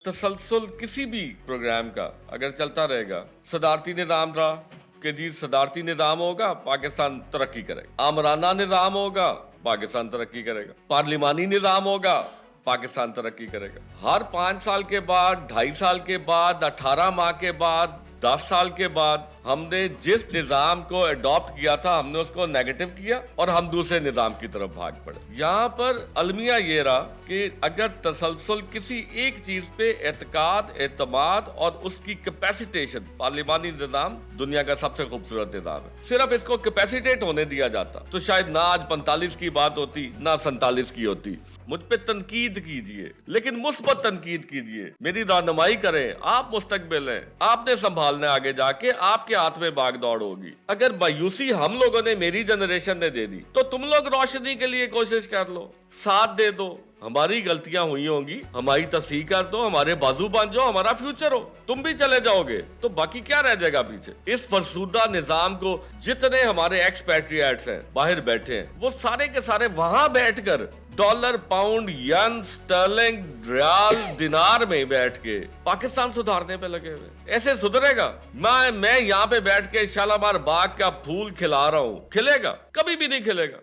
تسلسل کسی بھی پروگرام کا اگر چلتا رہے گا، صدارتی نظام رہا کہ جی صدارتی نظام ہوگا پاکستان ترقی کرے گا، آمرانہ نظام ہوگا پاکستان ترقی کرے گا، پارلیمانی نظام ہوگا پاکستان ترقی کرے گا۔ ہر 5 سال کے بعد، 2.5 سال کے بعد، 18 ماہ کے بعد، 10 سال کے بعد ہم نے جس نظام کو اڈاپٹ کیا تھا ہم نے اس کو نیگیٹو کیا اور ہم دوسرے نظام کی طرف بھاگ پڑے۔ یہاں پر المیہ یہ رہا کہ اگر تسلسل کسی ایک چیز پہ اعتقاد، اعتماد اور اس کی کیپیسیٹیشن، پارلیمانی نظام دنیا کا سب سے خوبصورت نظام ہے، صرف اس کو کیپیسیٹیٹ ہونے دیا جاتا تو شاید نہ آج 45 کی بات ہوتی نہ 47 کی ہوتی۔ مجھ پہ تنقید کیجئے لیکن مثبت تنقید کیجئے، میری رہنمائی کریں، آپ مستقبل ہیں، آپ نے سنبھالنا ہے آگے جا کے، آپ کے ہاتھ میں باغ دوڑ ہوگی۔ اگر مایوسی ہم لوگوں نے، میری جنریشن نے دے دی تو تم لوگ روشنی کے لیے کوشش کر لو، ساتھ دے دو، ہماری غلطیاں ہوئی ہوں گی ہماری تصحیح کر دو، ہمارے بازو بن جاؤ، ہمارا فیوچر ہو، تم بھی چلے جاؤ گے تو باقی کیا رہ جائے گا پیچھے۔ اس فرسودہ نظام کو جتنے ہمارے ایکسپیٹریٹس ہیں باہر بیٹھے ہیں وہ سارے کے سارے وہاں بیٹھ کر ڈالر، پاؤنڈ، ین، سٹرلنگ، ریال، دینار میں بیٹھ کے پاکستان سدھارنے پہ لگے ہوئے۔ ایسے سدھرے گا؟ میں یہاں پہ بیٹھ کے شالامار باغ کا پھول کھلا رہا ہوں، کھلے گا؟ کبھی بھی نہیں کھلے گا۔